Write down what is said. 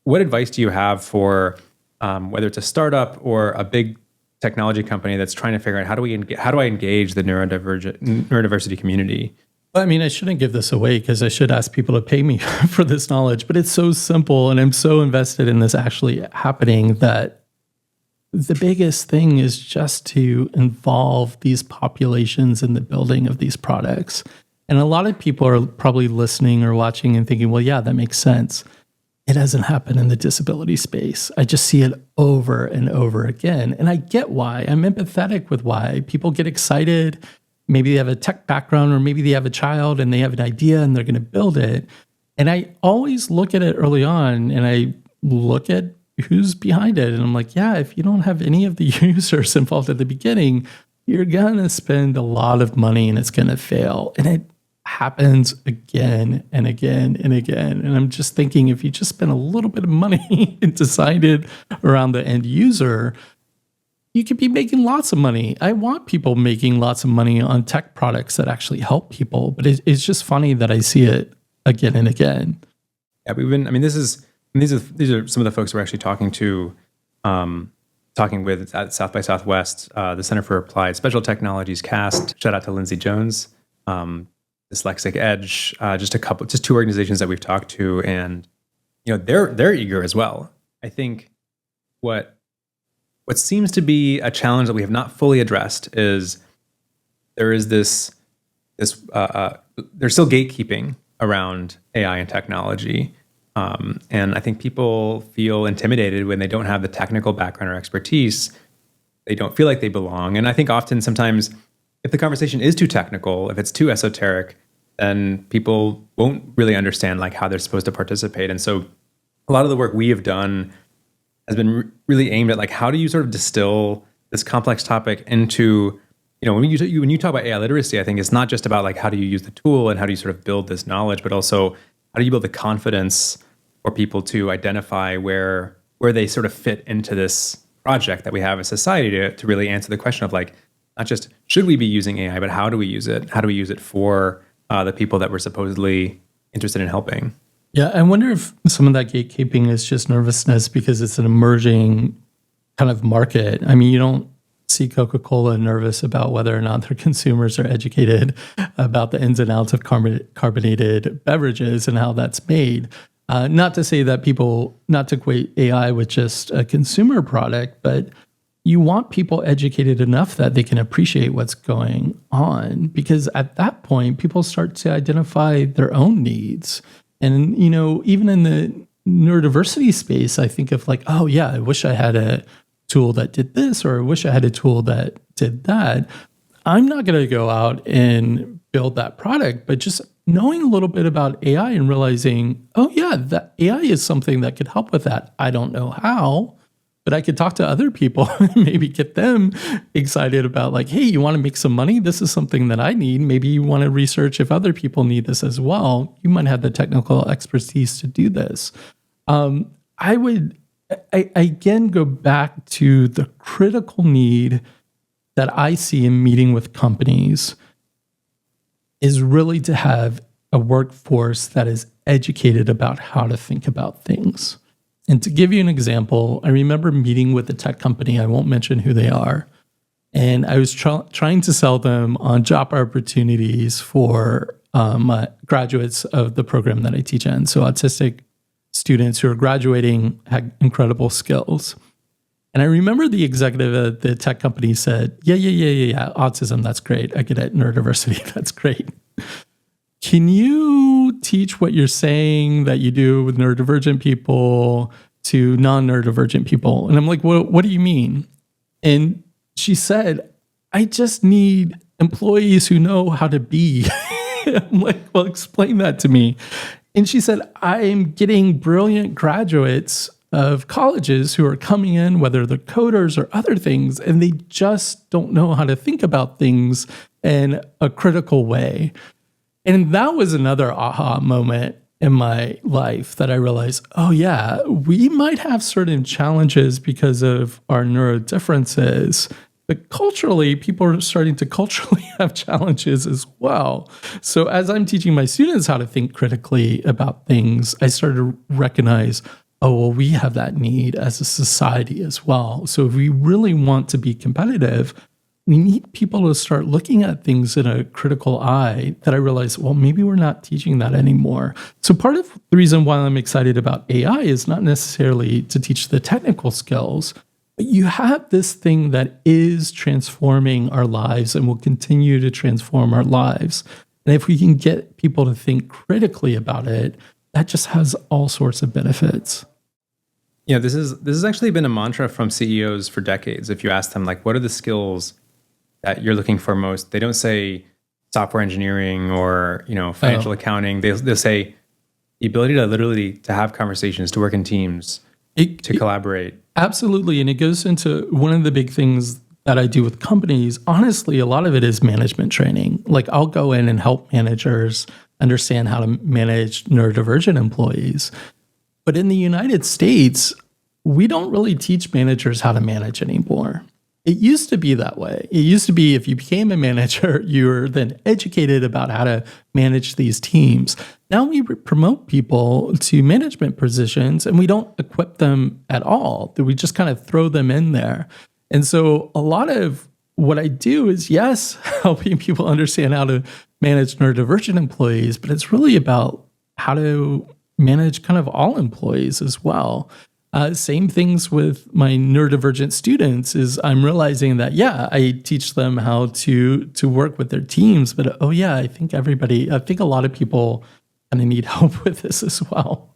what advice do you have for whether it's a startup or a big technology company that's trying to figure out how do I engage the neurodiversity community? I mean, I shouldn't give this away because I should ask people to pay me for this knowledge, but it's so simple and I'm so invested in this actually happening that the biggest thing is just to involve these populations in the building of these products. And a lot of people are probably listening or watching and thinking, well, yeah, that makes sense. It doesn't happen in the disability space. I just see it over and over again. And I get why. I'm empathetic with why people get excited. Maybe they have a tech background or maybe they have a child and they have an idea and they're going to build it. And I always look at it early on and I look at who's behind it. And I'm like, yeah, if you don't have any of the users involved at the beginning, you're going to spend a lot of money and it's going to fail. And it happens again and again and again. And I'm just thinking, if you just spend a little bit of money and decided around the end user, you could be making lots of money. I want people making lots of money on tech products that actually help people, but it's just funny that I see it again and again. Yeah, these are some of the folks we're actually talking with at South by Southwest, the Center for Applied Special Technologies CAST. Shout out to Lindsay Jones, Dyslexic Edge, just two organizations that we've talked to, and they're eager as well. I think what seems to be a challenge that we have not fully addressed is there's still gatekeeping around AI and technology. And I think people feel intimidated when they don't have the technical background or expertise. They don't feel like they belong. And I think sometimes if the conversation is too technical, if it's too esoteric, then people won't really understand like how they're supposed to participate. And so a lot of the work we have done has been really aimed at like, how do you sort of distill this complex topic into, when you talk about AI literacy, I think it's not just about like, how do you use the tool and how do you sort of build this knowledge, but also how do you build the confidence for people to identify where they sort of fit into this project that we have as society to really answer the question of like, not just should we be using AI, but how do we use it? How do we use it for the people that we're supposedly interested in helping? Yeah, I wonder if some of that gatekeeping is just nervousness because it's an emerging kind of market. I mean, you don't see Coca-Cola nervous about whether or not their consumers are educated about the ins and outs of carbonated beverages and how that's made. Not to say that not to equate AI with just a consumer product, but you want people educated enough that they can appreciate what's going on, because at that point, people start to identify their own needs. And, even in the neurodiversity space, I think of like, oh yeah, I wish I had a tool that did this, or I wish I had a tool that did that. I'm not going to go out and build that product, but just knowing a little bit about AI and realizing, oh yeah, that AI is something that could help with that. I don't know how, but I could talk to other people and maybe get them excited about like, hey, you want to make some money? This is something that I need. Maybe you want to research if other people need this as well. You might have the technical expertise to do this. I again go back to the critical need that I see in meeting with companies is really to have a workforce that is educated about how to think about things. And to give you an example, I remember meeting with a tech company, I won't mention who they are, and I was trying to sell them on job opportunities for graduates of the program that I teach in. So autistic students who are graduating had incredible skills. And I remember the executive at the tech company said, yeah, autism, that's great. I get it. Neurodiversity, that's great. Can you teach what you're saying that you do with neurodivergent people to non-neurodivergent people? And I'm like, what do you mean? And she said, I just need employees who know how to be. I'm like, well, explain that to me. And she said, I'm getting brilliant graduates of colleges who are coming in, whether they're coders or other things, and they just don't know how to think about things in a critical way. And that was another aha moment in my life that I realized, oh yeah, we might have certain challenges because of our neurodifferences, but culturally, people are starting to culturally have challenges as well. So as I'm teaching my students how to think critically about things, I started to recognize, oh, well, we have that need as a society as well. So if we really want to be competitive, we need people to start looking at things in a critical eye that I realize, well, maybe we're not teaching that anymore. So part of the reason why I'm excited about AI is not necessarily to teach the technical skills, but you have this thing that is transforming our lives and will continue to transform our lives. And if we can get people to think critically about it, that just has all sorts of benefits. Yeah, this has actually been a mantra from CEOs for decades. If you ask them, like, what are the skills that you're looking for most? They don't say software engineering or, financial accounting. They'll say the ability to literally to have conversations, to work in teams, to collaborate. Absolutely. And it goes into one of the big things that I do with companies. Honestly, a lot of it is management training. Like I'll go in and help managers understand how to manage neurodivergent employees. But in the United States, we don't really teach managers how to manage anymore. It used to be that way. It used to be if you became a manager, you were then educated about how to manage these teams. Now we promote people to management positions and we don't equip them at all. We just kind of throw them in there. And so a lot of what I do is, yes, helping people understand how to manage neurodivergent employees, but it's really about how to manage kind of all employees as well. Same things with my neurodivergent students is I'm realizing that, yeah, I teach them how to work with their teams, but I think a lot of people kind of need help with this as well.